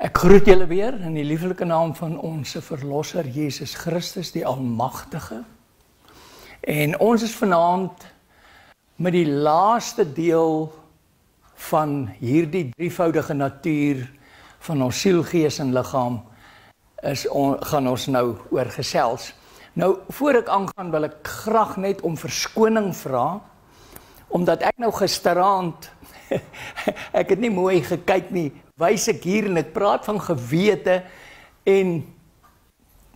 Ek groet julle weer in die lieflike naam van ons Verlosser Jesus Christus, die Almagtige. En ons is vanaand met die laaste deel van hierdie drievoudige natuur van ons siel, gees en liggaam gaan ons nou oor gesels. Nou, voor ek aangaan wil ek graag net om verskoning vra, omdat ek nou gisteraand, ek het nie mooi gekyk nie, wys ek hier en ek praat van gewete en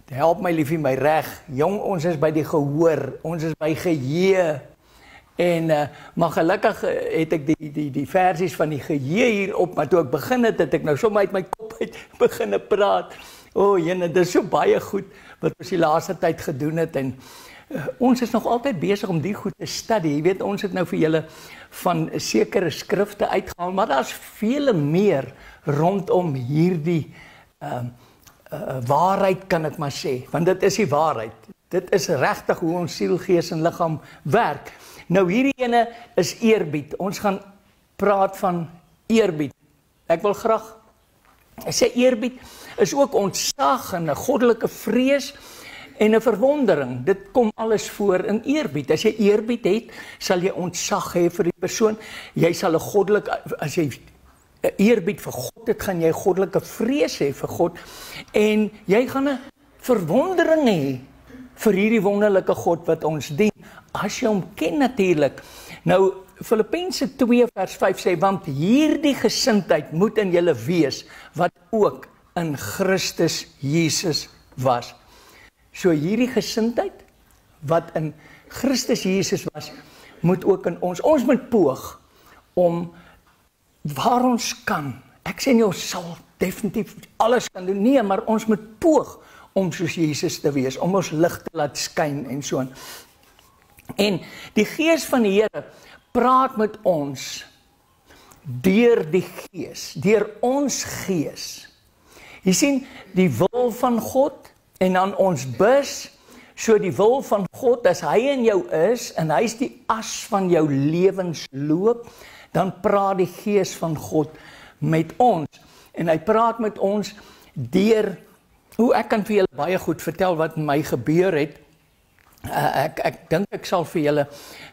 help my liefie my reg, jong, ons is by die gehoor, ons is by geheue en maar gelukkig het ek die versies van die geheue hier op, maar toe ek begin het ek nou sommer uit my kop uit begin praat. O, jene, dit is so baie goed wat ons die laaste tyd gedoen het en ons is nog altyd besig om die goed te studie. Jy weet, ons het nou vir julle van sekere skrifte uitgehaal, maar daar is vele meer rondom hierdie waarheid, kan ek maar sê, want dit is die waarheid. Dit is regtig hoe ons siel, gees en liggaam werk. Nou hierdie ene is eerbied. Ons gaan praat van eerbied. Ek wil graag sê eerbied is ook ontzag en 'n goddelike vrees en 'n verwondering. Dit kom alles voor in eerbied. As jy eerbied het, sal jy ontzag hê vir die persoon. Jy sal 'n goddelike, as jy eerbied vir God het, gaan jy goddelike vrees hê vir God en jy gaan 'n verwondering hê vir hierdie wonderlike God wat ons dien. As jy hom ken natuurlik. Nou Filippense 2 vers 5 sê, want hierdie gesindheid moet in julle wees, wat ook in Christus Jesus was. So hierdie gesindheid, wat in Christus Jesus was, moet ook in ons. Ons moet poog om, waar ons kan, ek sê nie ons sal definitief alles kan doen, nee, maar ons moet poog om soos Jesus te wees, om ons lig te laat skyn en so. En die Gees van die Here praat met ons deur die Gees, deur ons gees. Jy sien, die wil van God en dan ons bus, so die wil van God, as hy in jou is, en hy is die as van jou lewensloop, dan praat die Gees van God met ons. En hy praat met ons deur, ek kan vir julle baie goed vertel wat met my gebeur het. Ek dink ek sal vir julle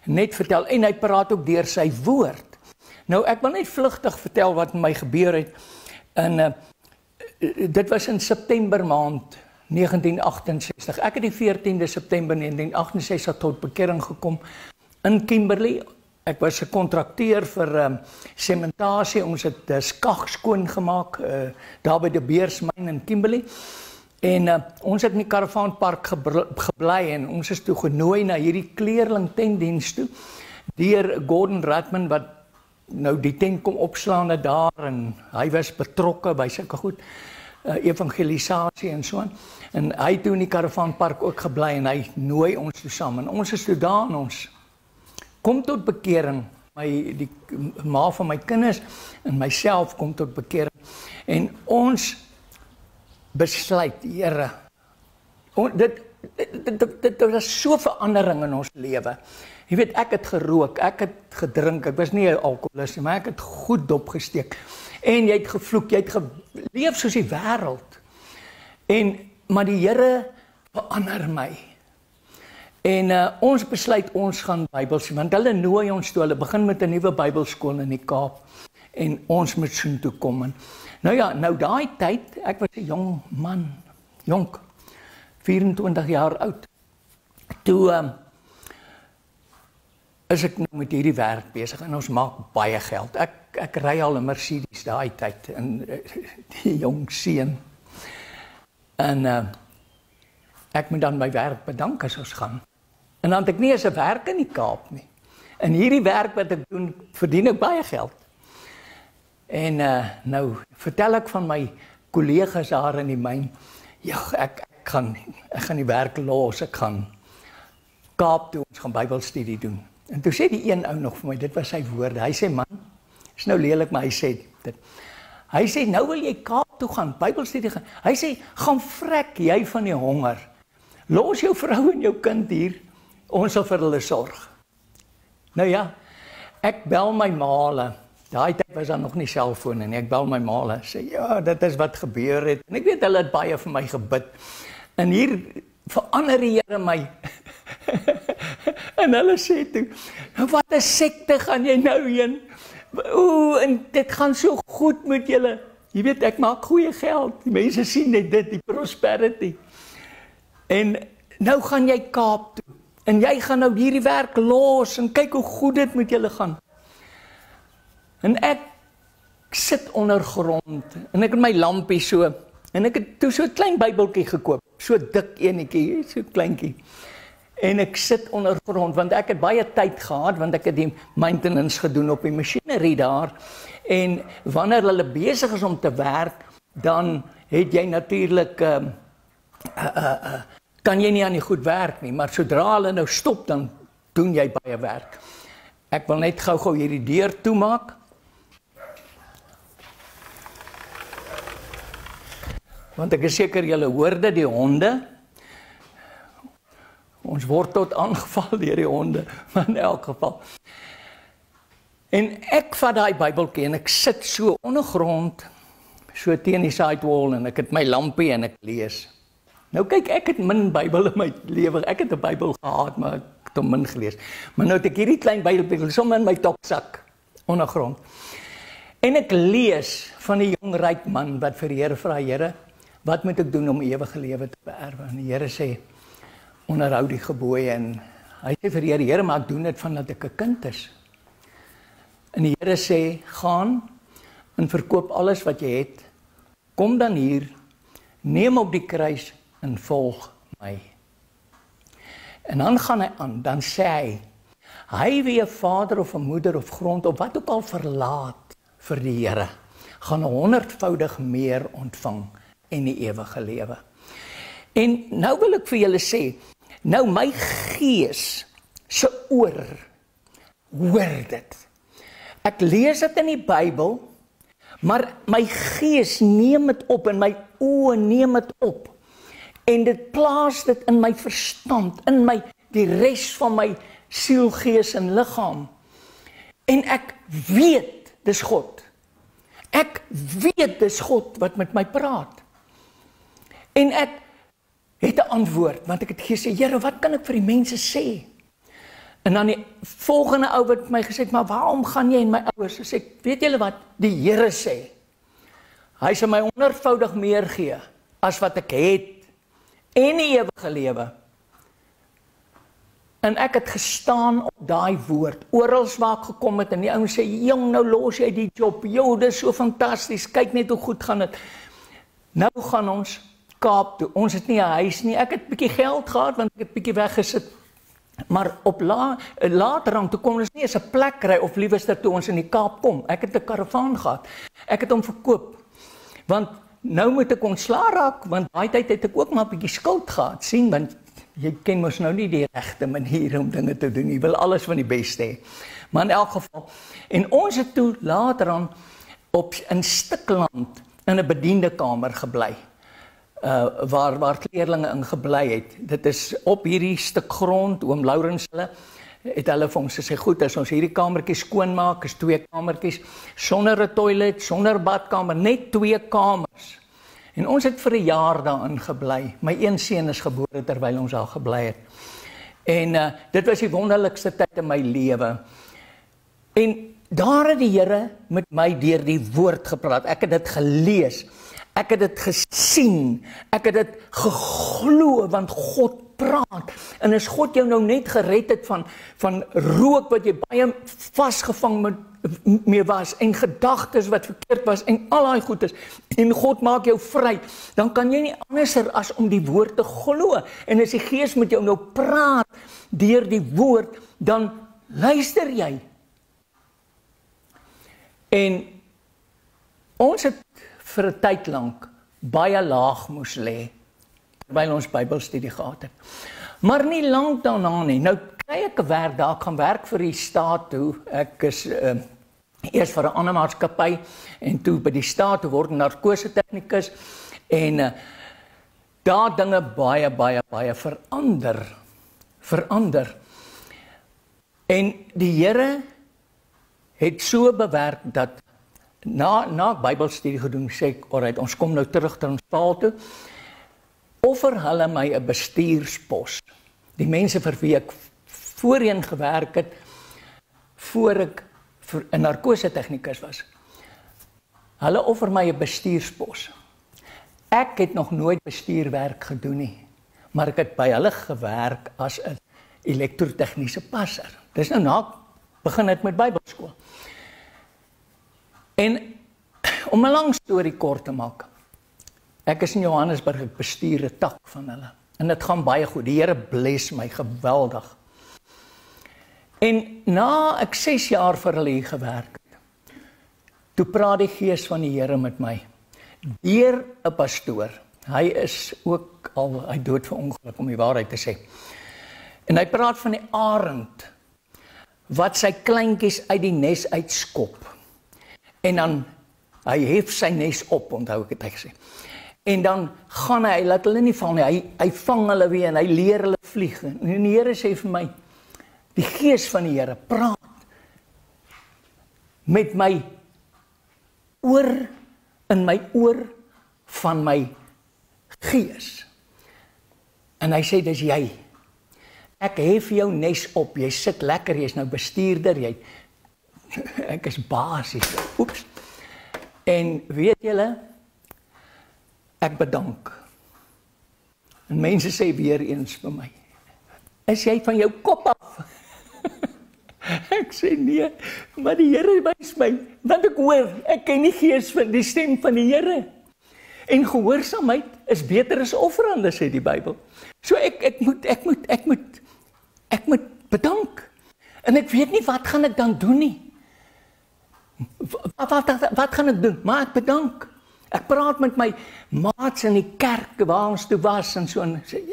net vertel, en hy praat ook deur sy woord. Nou, ek wil net vlugtig vertel wat met my gebeur het, en dit was in September maand 1968. Ek het die 14de September 1968 tot bekering gekom in Kimberley. Ek was 'n kontrakteur vir sementasie. Ons het skag skoon gemaak daar by die Beersmyn in Kimberley. En ons het in die Karavaanpark gebly en ons is toe genooi na hierdie kleerling tentdiens toe deur Gordon Radman wat nou die tent kom opslaan daar en hy was betrokke by sulke goed, evangelisasie en so aan. En hy het toe in die Karavaanpark ook gebly en hy nooi ons toe saam. En ons is toe daar en ons kom tot bekering. Die ma van my kinders en myself kom tot bekering. En ons besluit, Here, dit was so verandering in ons lewe. Jy weet, ek het gerook, ek het gedrink, ek was nie 'n alkoholist nie, maar ek het goed dop gesteek. En jy het gevloek, jy het geleef soos die wêreld. Maar die Here verander my. En ons besluit, ons gaan Bybels, want hulle nooi ons toe, hulle begin met 'n nuwe Bybelskool in die Kaap. En ons moet soontoe kom. En nou ja, nou daai tyd, ek was 'n jong man, jonk, 24 jaar oud. Toe is ek nou met hierdie werk besig en ons maak baie geld. Ek ry al 'n Mercedes daai tyd, en die jong seun. En ek moet dan my werk bedank as ons gaan. En dan het ek nie eens 'n werk in die Kaap nie. En hierdie werk wat ek doen, verdien ek baie geld. En nou vertel ek van my kollegas daar in die myn, ja, ek gaan die werk los, ek gaan Kaap toe, ons gaan Bybelstudie doen. En toe sê die een ou nog vir my, dit was sy woorde, hy sê, man, is nou lelik, maar hy sê dit. Hy sê, nou wil jy Kaap toe gaan, Bybelstudie gaan. Hy sê, gaan vrek jy van die honger. Los jou vrou en jou kind hier, ons sal vir hulle sorg. Nou ja, ek bel my maale Daai tyd was daar nog nie selfone nie. Ek bel my ma en sê, ja, dit is wat gebeur het. En ek weet hulle het baie vir my gebid. En hier verander die Here my. En hulle sê toe, nou wat 'n sekte gaan jy nou heen? Oeh, en dit gaan so goed met julle. Jy weet, ek maak goeie geld. Die mense sien net dit, die prosperity. En nou gaan jy Kaap toe. En jy gaan nou hierdie werk los en kyk hoe goed dit met julle gaan. En ek sit onder grond en ek het my lampie so en ek het toe so 'n klein Bybeltjie gekoop, so dik enetjie, so kleintjie. En ek sit onder grond want ek het baie tyd gehad want ek het die maintenance gedoen op die masjinerie daar. En wanneer hulle besig is om te werk, dan het jy natuurlik kan jy nie aan die goed werk nie, maar sodra hulle nou stop, dan doen jy baie werk. Ek wil net gou hierdie deur toemaak. Want ek is seker julle hoor dit, die honde. Ons word tot aangeval deur die honde, maar in elk geval. En ek vat daai Bybeltjie en ek sit so ondergrond, so teen die sidewall en ek het my lampie en ek lees. Nou kyk, ek het min Bybel in my lewe. Ek het 'n Bybel gehad, maar ek het hom min gelees. Maar nou het ek hierdie klein Bybeltjie sommer in my topsak ondergrond. En ek lees van 'n jong ryk man wat vir die Here vra, Here, wat moet ek doen om ewige lewe te beerwe? En die Here sê, onderhou die gebooie. En hy sê vir die Here, Here, maar ek doen dit vandat ek 'n kind is. En die Here sê, gaan en verkoop alles wat jy het. Kom dan hier, neem op die kruis en volg my. En dan gaan hy aan, dan sê hy wie 'n vader of 'n moeder of grond of wat ook al verlaat vir die Here, gaan 100voudig meer ontvang en die ewige lewe. En nou wil ek vir julle sê, nou my gees se oor hoor dit. Ek lees dit in die Bybel, maar my gees neem dit op en my oë neem dit op. En dit plaas dit in my verstand, in die res van my siel, gees en liggaam. En ek weet, dis God. Ek weet, dis God wat met my praat. En ek het 'n antwoord, want ek het gesê, Here, wat kan ek vir die mense sê? En dan die volgende ou wat my gesê het, maar waarom gaan jy en my ouers? Sê ek, weet julle wat? Die Here sê, hy sal my 100voudig meer gee, as wat ek het, en die ewige lewe. En ek het gestaan op daai woord, oral waar ek gekom het, en die ouens sê, jong, nou los jy die job, joh, dit is so fantasties, kyk net hoe goed gaan dit. Nou gaan ons Kaap toe, ons het nie 'n huis nie, ek het 'n bietjie geld gehad, want ek het 'n bietjie weggesit, maar op later aan toe kom ons nie eens 'n plek kry, of liewester toe ons in die Kaap kom, ek het 'n karavaan gehad, ek het hom verkoop, want nou moet ek ontslae raak, want daai tyd het ek ook maar 'n bietjie skuld gehad, sien, want jy ken mos nou nie die regte manier om dinge te doen, jy wil alles van die beste hê, maar in elk geval, en ons het toe later aan op 'n stuk land in 'n bediendekamer gebly, waar kleerlinge in gebly het. Dit is op hierdie stuk grond, oom Laurens het hulle vir ons gesê, goed, as ons hierdie kamertjies skoonmaak, is 2 kamertjies, sonder 'n toilet, sonder badkamer, net 2 kamers. En ons het vir 'n jaar daarin gebly. My een seun is gebore terwyl ons daar gebly het. En dit was die wonderlikste tyd in my lewe. En daar het die Here met my deur die woord gepraat. Ek het dit gelees. Ek het dit gesien, ek het dit geglo, want God praat. En as God jou nou net gered het van rook wat jy baie vasgevang mee was, en gedagtes wat verkeerd was, en al daai goedes, en God maak jou vry, dan kan jy nie anderser as om die woord te glo. En as die Gees met jou nou praat deur die woord, dan luister jy. En ons het vir 'n tyd lank baie laag moes lê, terwyl ons Bybelstudie gehad het. Maar nie lank daarna nie. Nou kry ek 'n werk daar, ek gaan werk vir die staat toe. Ek is eers vir 'n ander maatskappy, en toe by die staat toe word narkose tegnikus, en daar dinge baie verander. En die Here het so bewerk dat na ek Bybelstudie gedoen, sê ek, alright, ons kom nou terug Transvaal toe, offer hulle my 'n bestuurspos. Die mense vir wie ek voorheen gewerk het, voor ek 'n narkose-tegnikus was. Hulle offer my 'n bestuurspos. Ek het nog nooit bestuurwerk gedoen nie, maar ek het by hulle gewerk as 'n elektrotechniese passer. Dis nou na begin het met Bybelskool. En om 'n lang storie kort te maak, ek is in Johannesburg, ek bestuur 'n tak van hulle. En dit gaan baie goed. Die Here bless my geweldig. En na ek 6 jaar vir hulle hier gewerk het, toe praat die Gees van die Here met my. Deur 'n pastoor. Hy is ook al, hy dood vir ongeluk om die waarheid te sê. En hy praat van die arend, wat sy kleintjies uit die nes uitskop. En dan, hy hef sy nes op, onthou ek het hy gesê. En dan gaan hy laat hulle nie val nie, hy vang hulle weer en hy leer hulle vlieg. En die Here sê vir my, die Gees van die Here praat met my oor, in my oor van my gees. En hy sê, dis jy. Ek hef jou nes op, jy sit lekker, jy is nou bestuurder, ek is basies. Oeps. En weet julle, ek bedank. En mense sê weer eens vir my, is jy van jou kop af? Ek sê nee, maar die Here wys my, want ek hoor, ek ken die gees van die stem van die Here. En gehoorsaamheid is beter as offerande, sê die Bybel. So ek moet bedank. En ek weet nie, wat gaan ek dan doen nie? Wat gaan ek doen? Maar ek bedank. Ek praat met my maats in die kerk waar ons toe was en so, en sê,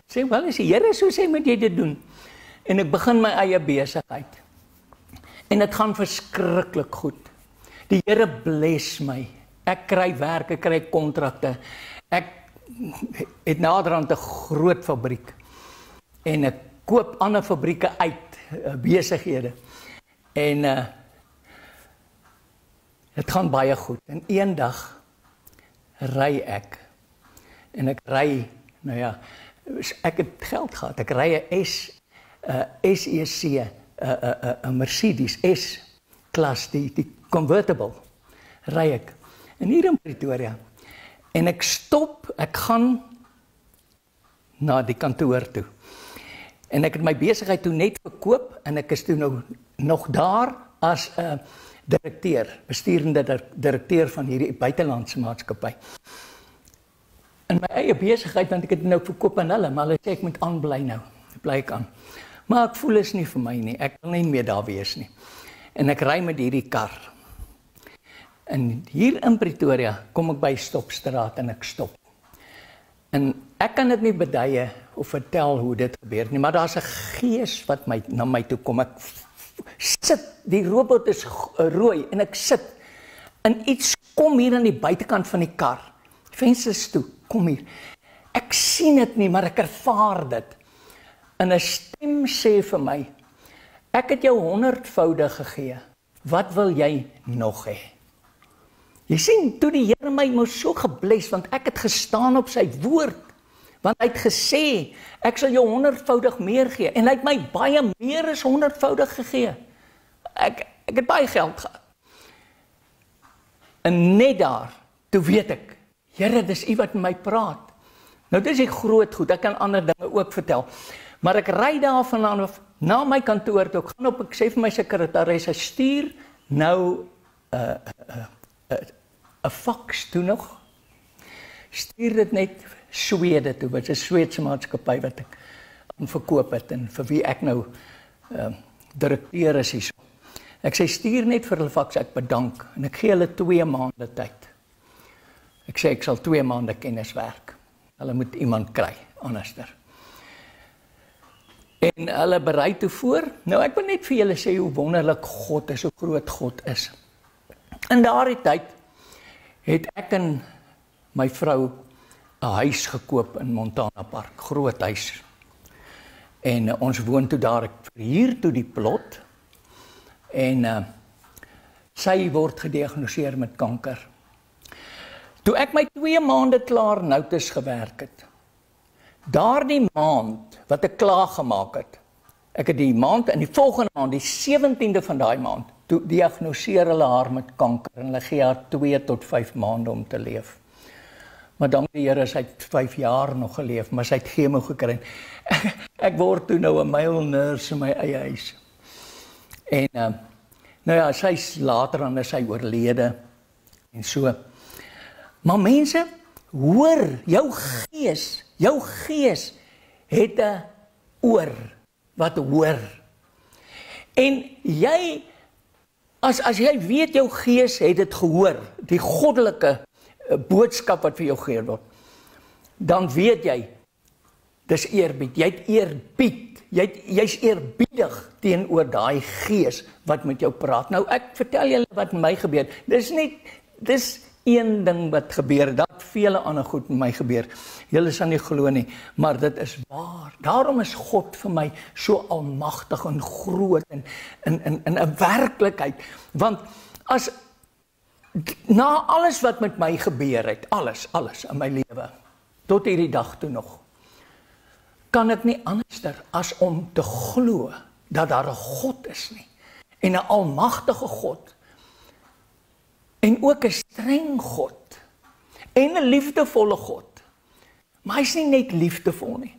sê wel, as die Here so sê, moet jy dit doen. En ek begin my eie besigheid. En dit gaan verskriklik goed. Die Here bless my. Ek kry werk, ek kry kontrakte. Ek het naderhand 'n groot fabriek. En ek koop ander fabrieke uit, besighede. En dit gaan baie goed. En eendag ry ek. En ek ry, nou ja, ek het geld gehad. Ek ry 'n SEC, 'n Mercedes S-klas, die convertible, ry ek. En hier in Pretoria. En ek stop, ek gaan na die kantoor toe. En ek het my besigheid toe net verkoop, en ek is toe nou nog daar as 'n bestuurende direkteur van hierdie buitelandse maatskappy. In my eie besigheid, want ek het nou verkoop aan hulle, maar hulle sê ek moet aanbly nou, bly ek aan. Maar ek voel is nie vir my nie, ek wil nie meer daar wees nie. En ek ry met hierdie kar. En hier in Pretoria kom ek by Stopstraat en ek stop. En ek kan dit nie beduie of vertel hoe dit gebeur nie, maar daar's 'n gees wat na my toe kom. Ek sit, die robot is rooi en ek sit. En iets kom hier aan die buitekant van die kar. Die vensters toe, kom hier. Ek sien dit nie, maar ek ervaar dit. En 'n stem sê vir my, ek het jou 100voudig gegee. Wat wil jy nog hê? Jy sien, toe die Here my moes so gebless, want ek het gestaan op sy woord, want hy het gesê, ek sal jou 100voudig meer gee, en hy het my baie meer as 100voudig gegee. Ek het baie geld gehad. En net daar, toe weet ek, Here, dis U wat met my praat. Nou, dis die groot goed, ek kan ander dinge ook vertel, maar ek ry daar vandaan af, na my kantoor toe, ek sê vir my sekretaris, stuur nou, 'n fax toe nog, stuur dit net Swede toe, wat is 'n Sweedse maatskappy wat ek verkoop het, en vir wie ek nou direkteur is hier. Ek sê, stuur net vir hulle fax, ek bedank, en ek gee hulle 2 maande tyd. Ek sê, ek sal 2 maande kennis werk. Hulle moet iemand kry, anderster. En hulle berei toe voor. Nou, ek wil net vir julle sê hoe wonderlik God is, hoe groot God is. In daardie tyd het ek en my vrou 'n huis gekoop in Montana Park, groot huis. En ons woon toe daar, ek verhuur toe die plot. en sy word gediagnoseer met kanker. Toe ek my 2 maande klaar notas gewerk het, daardie maand wat ek klaar gemaak het, ek het die maand, in die volgende maand, die 17de van daai maand, toe diagnoseer hulle haar met kanker, en hulle gee haar 2 tot 5 maande om te leef. Maar dank die Here, sy het 5 jaar nog geleef, maar sy het chemo gekry. Ek word toe nou 'n male nurse in my eie huis. En, nou ja, sy's later dan is sy oorlede, en so. Maar mense, hoor, jou gees het 'n oor, wat hoor. En jy, as jy weet jou gees het dit gehoor, die goddelike boodskap wat vir jou gegee word, dan weet jy, dis eerbied, jy het eerbied, jy's eerbiedig teenoor daai gees wat met jou praat. Nou ek vertel julle wat met my gebeur, dis een ding wat gebeur, dat vele ander goed met my gebeur, julle sal nie glo nie, maar dit is waar, daarom is God vir my so almagtig en groot, en 'n werklikheid, want as na alles wat met my gebeur het, alles in my lewe, tot hierdie dag toe nog, kan ek nie anderster as om te glo dat daar 'n God is nie, en 'n almagtige God, en ook 'n streng God, en 'n liefdevolle God, maar hy's nie net liefdevol nie,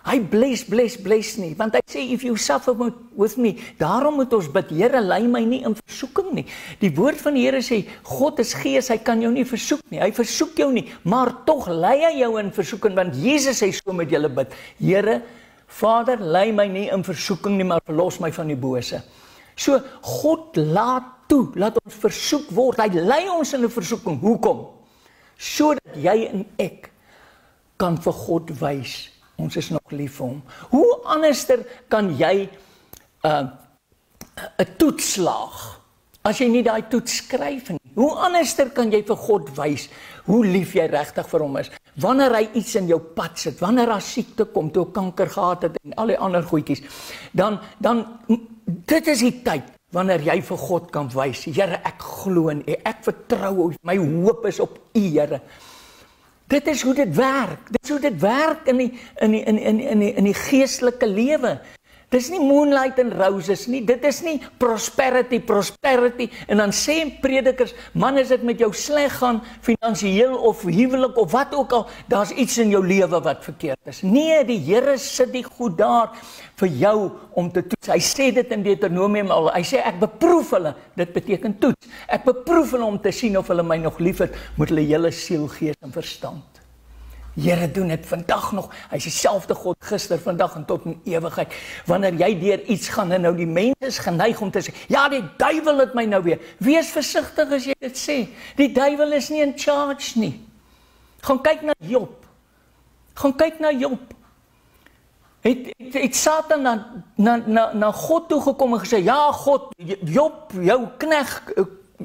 hy bless nie, want hy sê, if you suffer with me, daarom moet ons bid, Here, lei my nie in versoeking nie. Die woord van die Here sê, God is gees, hy kan jou nie versoek nie, hy versoek jou nie, maar tog lei hy jou in versoeking, want Jesus sê so met julle bid, Here, Vader, lei my nie in versoeking nie, maar verlos my van die bose. So, God laat toe, laat ons versoek word, hy lei ons in 'n versoeking, hoekom? Sodat jy en ek kan vir God wys, ons is nog lief vir hom. Hoe anderster kan jy 'n toets slaag, as jy nie daai toets skryf nie? Hoe anderster kan jy vir God wys, hoe lief jy regtig vir hom is, wanneer hy iets in jou pad sit, wanneer daar siekte kom, toe kanker gehad het, en al die ander goedjies, dan, dit is die tyd, wanneer jy vir God kan wys, Here, ek glo in U, ek vertrou, my hoop is op U, Here. Dit is hoe dit werk. Dit is hoe dit werk in die geestelike lewe. Dit is nie moonlight and roses nie. Dit is nie prosperity. En dan sê predikers, man, as dit met jou sleg gaan, finansiëel of huwelik of wat ook al, daar's iets in jou lewe wat verkeerd is. Nee, die Here sit die goed daar vir jou om te toets. Hy sê dit in Deuteronomium al. Hy sê, ek beproef hulle. Dit beteken toets. Ek beproef hulle om te sien of hulle my nog lief het, met hulle hele siel, gees en verstand. Here doen dit vandag nog, hy is dieselfde God gister, vandag en tot in ewigheid. Wanneer jy deur iets gaan, en nou die mense is geneig om te sê, ja, die duiwel het my nou weer. Wees versigtig as jy dit sê. Die duiwel is nie in charge nie. Gaan kyk na Job. Het Satan na God toe gekom en gesê, ja God, Job, jou knegt,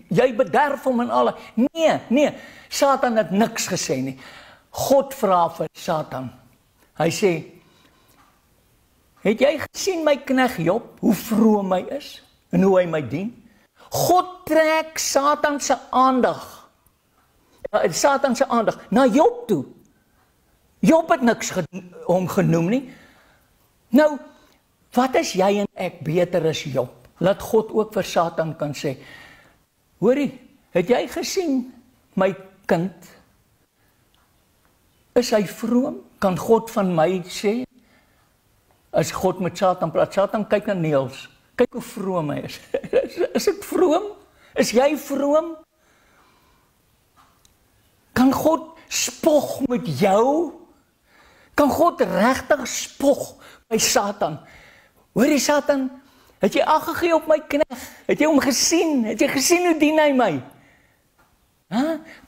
jy bederf hom en alle. Nee, Satan het niks gesê nie. God vra vir Satan, hy sê, het jy gesien my knegt Job, hoe vroom hy is, en hoe hy my dien? God trek Satan se aandag na Job toe. Job het niks hom genoem nie. Nou, wat is jy en ek beter as Job? Laat God ook vir Satan kan sê, hoorie, het jy gesien my kind? Is hy vroom? Kan God van my sê? As God met Satan praat, Satan kyk na Niels, kyk hoe vroom hy is. Is ek vroom? Is jy vroom? Kan God spog met jou? Kan God regtig spog by Satan? Hoorie Satan, het jy ag gegee op my knegt? Het jy hom gesien? Het jy gesien hoe dien hy my?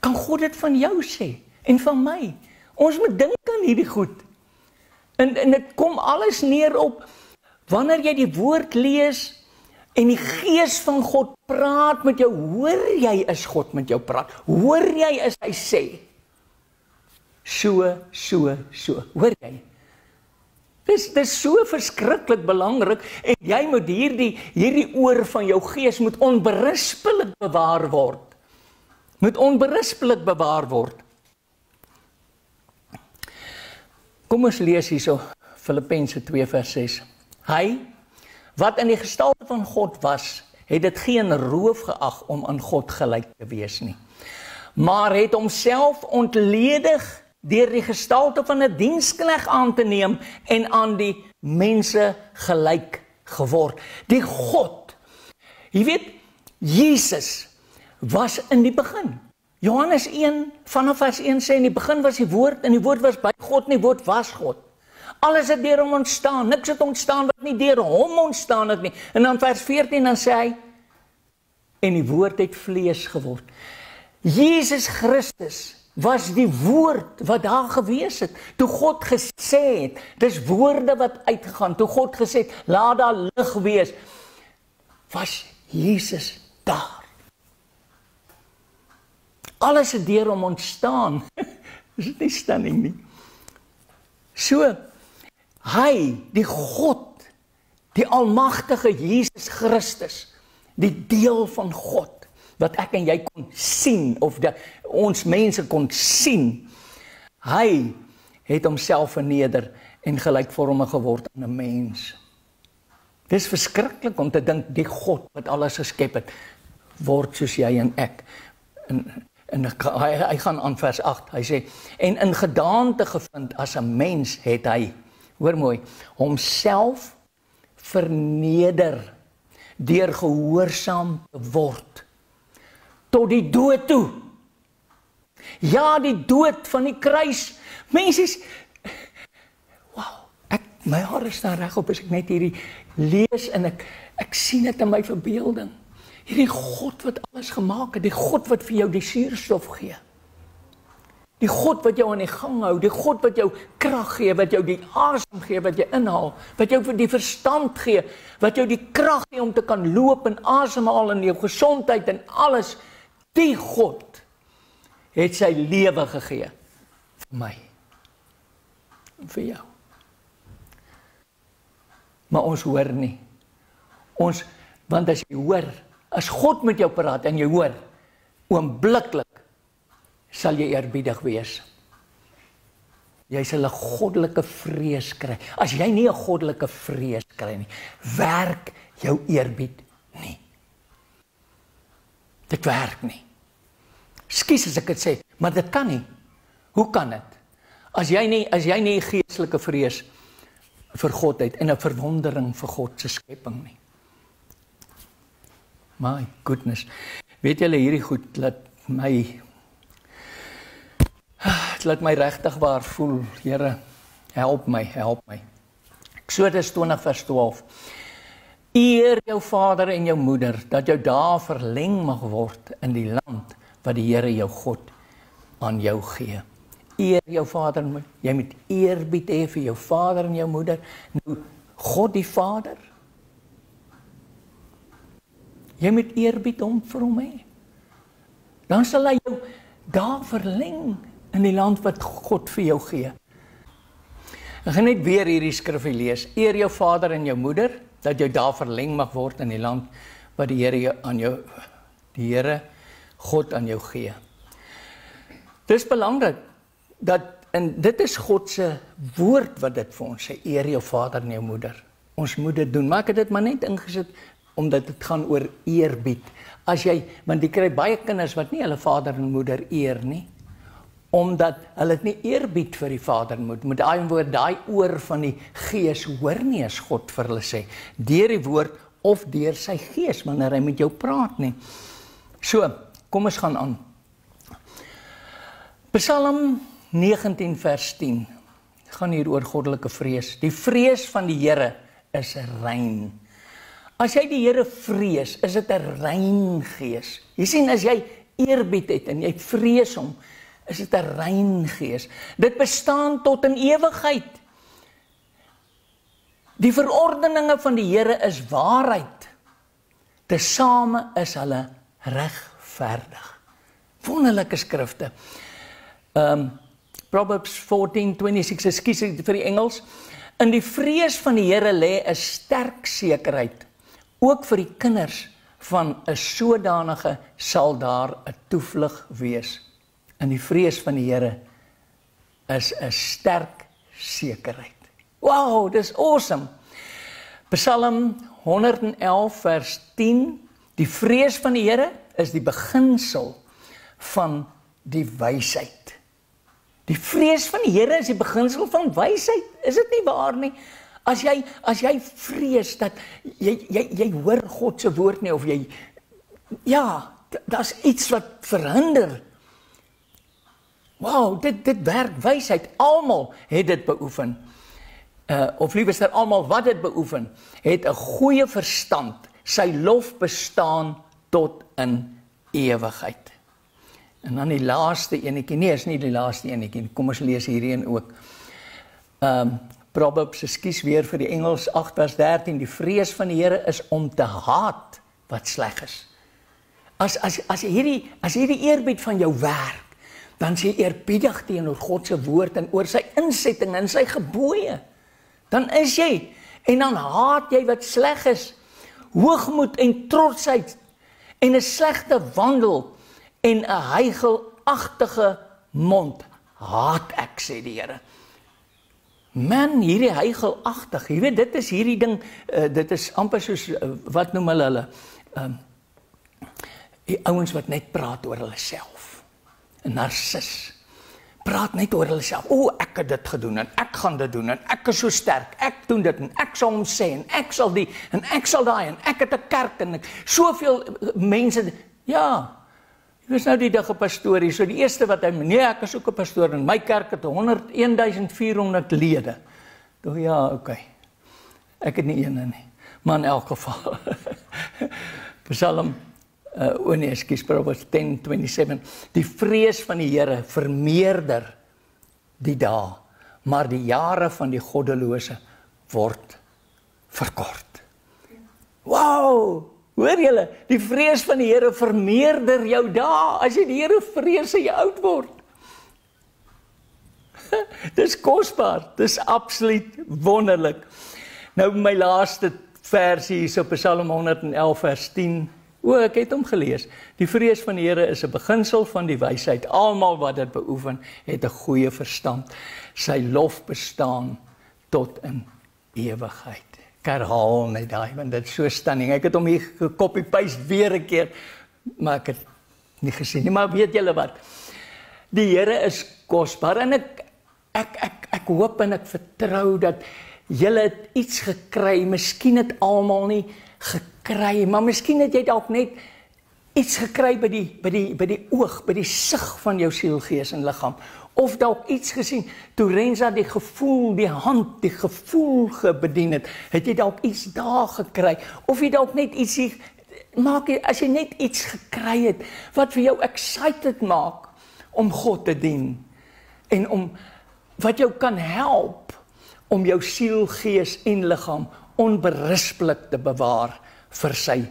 Kan God dit van jou sê? En van my? Ons moet dink aan hierdie goed. En dit kom alles neer op, wanneer jy die woord lees, en die gees van God praat met jou, hoor jy is God met jou praat? Hoor jy is hy sê? So, hoor jy? Dis so verskriklik belangrik en jy moet hierdie oor van jou gees moet onberispelik bewaar word. Moet onberispelik bewaar word. Kom ons lees hierso Filippense 2 vers 6. Hy, wat in die gestalte van God was, het dit geen roof geag om aan God gelyk te wees nie, maar het homself ontledig deur die gestalte van 'n diensknegt aan te neem en aan die mense gelyk geword. Die God, jy weet, Jesus was in die begin. Johannes 1 vanaf vers 1 sê, in die begin was die woord, en die woord was by God, en die woord was God. Alles het deur hom ontstaan, niks het ontstaan wat nie deur hom ontstaan het nie. En dan vers 14 dan sê hy, en die woord het vlees geword. Jesus Christus was die woord wat daar gewees het, toe God gesê het, dis woorde wat uitgegaan, toe God gesê het, laat daar lig wees, was Jesus daar. Alles het deur hom ontstaan, is dit nie stunning nie? So, hy, die God, die almagtige Jesus Christus, die deel van God, wat ek en jy kon sien, of ons mense kon sien, hy het homself verneder en gelykvormig geword aan 'n mens. Dis verskriklik om te dink, die God wat alles geskep het, word soos jy en ek. En hy gaan aan vers 8, hy sê, en in gedaante gevind as 'n mens het hy, hoor mooi, homself verneder, deur gehoorsaam te word, tot die dood toe. Ja, die dood van die kruis. Mense, wow, my hare staan regop as ek net hierdie lees en ek sien dit in my verbeelding. Hierdie God wat alles gemaak het, die God wat vir jou die suurstof gee. Die God wat jou aan die gang hou, die God wat jou krag gee, wat jou die asem gee, wat jy inhaal, wat jou vir die verstand gee, wat jou die krag gee om te kan loop en asemhaal en jou gesondheid en alles. Die God het sy lewe gegee vir my en vir jou. Maar ons hoor nie. Want as jy hoor, as God met jou praat en jy hoor, oombliklik sal jy eerbiedig wees. Jy sal 'n goddelike vrees kry. As jy nie 'n goddelike vrees kry nie, werk jou eerbied nie. Dit werk nie. Skus as ek dit sê, maar dit kan nie. Hoe kan dit? As jy nie geestelike vrees vir God het en 'n verwondering vir God se skepping nie. My goodness. Weet julle, hierdie goed laat my regtig waar voel. Here, help my. Eksodus 20 vers 12. Eer jou vader en jou moeder, dat jou dae verleng mag word in die land wat die Here jou God aan jou gee. Eer jou vader en moeder. Jy moet eerbied hê vir jou vader en jou moeder. Nou, God die Vader, jy moet eerbied vir hom hê. Dan sal hy jou dae verleng in die land wat God vir jou gee. Ek gaan net weer hierdie skrif lees. Eer jou vader en jou moeder, dat jou dae verleng mag word in die land wat die Here God aan jou gee. Dis belangrik en dit is God se woord wat dit vir ons sê, eer jou vader en jou moeder. Ons moet dit doen, maar ek het dit maar net ingesit omdat dit gaan oor eerbied. Want jy kry baie kinders wat nie hulle vader en moeder eer nie, omdat hulle nie eerbied vir die vader en moeder. Met daai oor van die gees hoor nie as God vir hulle sê, deur die woord of deur sy gees, wanneer hy met jou praat nie. So, kom ons gaan aan. Psalm 19 vers 10, gaan hier oor goddelike vrees. Die vrees van die Here is rein. As jy die Here vrees, is dit 'n rein gees. Jy sien, as jy eerbied het en jy vrees hom, is dit 'n rein gees. Dit bestaan tot in ewigheid. Die verordeninge van die Here is waarheid. Tesame is hulle regverdig. Wonderlike skrifte. Proverbs 14:26, ekskuus vir die Engels. In die vrees van die Here lê 'n sterk sekerheid, ook vir die kinders van 'n sodanige sal daar 'n toevlug wees. In die vrees van die Here is 'n sterk sekerheid. Wow, dis awesome. Psalm 111 vers 10, die vrees van die Here is die beginsel van die wysheid. Die vrees van die Here is die beginsel van wysheid. Is dit nie waar nie? As jy vrees dat jy hoor God se woord nie, of jy, ja, daar's iets wat verhinder. Wow, dit werk wysheid. Almal het dit beoefen. Of liewer almal wat dit beoefen, het 'n goeie verstand. Sy lof bestaan tot in ewigheid. En dan die laaste enetjie, nee, is nie die laaste enetjie, kom ons lees hierdie een ook. Proverbs, ekskuus weer vir die Engels, 8 vers 13, die vrees van die Here is om te haat wat sleg is. As hierdie eerbied van jou werk, dan is jy eerbiedig teenoor God se woord en oor sy insetting en sy gebooie. Dan is jy, en dan haat jy wat sleg is, hoogmoed en trotsheid, en 'n slegte wandel, en 'n hygelagtige mond, haat ek, sê die Here. Man, hierdie hygelagtig, jy weet, dit is hierdie ding, dit is amper soos, wat noem hulle, die ouens wat net praat oor hulle self, 'n narcis, praat net oor hulle self, ek het dit gedoen, en ek gaan dit doen, en ek is so sterk, ek doen dit, en ek sal hom sê, en ek sal die, en ek sal daai, en ek het 'n kerk, en soveel mense, ja, jy is nou die dag 'n pastoor hier, so die eerste wat hy, nee, ek is ook 'n pastoor, en my kerk het 101.400 lede, toe ja, oké, ek het nie ene nie, maar in elk geval, Psalm, Proverbs 10:27, die vrees van die Here vermeerder die dae, maar die jare van die goddelose word verkort. Wow, hoor julle, die vrees van die Here vermeerder jou dae, as jy die Here vrees, sal jy oud word. Dis kosbaar, dis absoluut wonderlik. Nou my laaste versie hier op Psalm 111 vers 10, ek het hom gelees. Die vrees van die Here is 'n beginsel van die wysheid. Almal wat dit beoefen, het 'n goeie verstand. Sy lof bestaan tot in ewigheid. Ek herhaal net daai, want dit is so stunning. Ek het hom hier gecopy-paste weer 'n keer, maar ek het nie gesien nie. Maar weet julle wat? Die Here is kosbaar, en ek hoop en ek vertrou dat julle het iets gekry. Miskien het almal nie gekry, maar miskien het jy dalk net iets gekry by die oog, by die sig van jou siel, gees en liggaam, of dalk iets gesien, toe Renza die gevoel, die hand, die gevoel gebedien het jy dalk iets daar gekry, of jy dalk net iets maak, as jy net iets gekry het, wat vir jou excited maak, om God te dien, en om, wat jou kan help, om jou siel, gees en liggaam, onberispelik te bewaar vir sy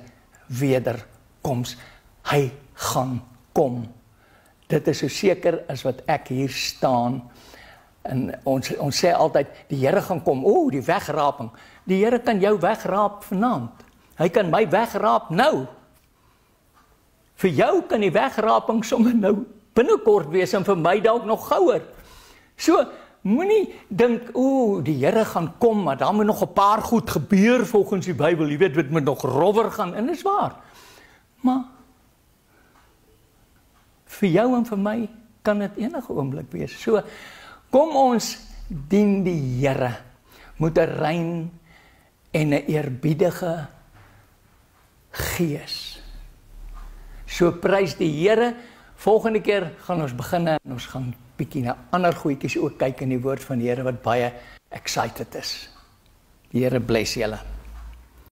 wederkoms. Hy gaan kom. Dit is so seker as wat ek hier staan. En ons sê altyd, die Here gaan kom. Die wegraping. Die Here kan jou wegraap vanaand. Hy kan my wegraap nou. Vir jou kan die wegraping sommer nou binnekort wees, en vir my dalk nog gouer. So, moenie dink, die Here gaan kom, maar daar moet nog 'n paar goed gebeur volgens die Bybel, jy weet, dit moet nog rowwer gaan, en dis waar. Maar, vir jou en vir my, kan dit enige oomblik wees. So, kom ons dien die Here, met 'n rein en 'n eerbiedige gees. So, prys die Here. Volgende keer gaan ons begin, en ons gaan bietjie na ander goedjies ook kyk in die woord van die Here, wat baie excited is. Die Here bless julle.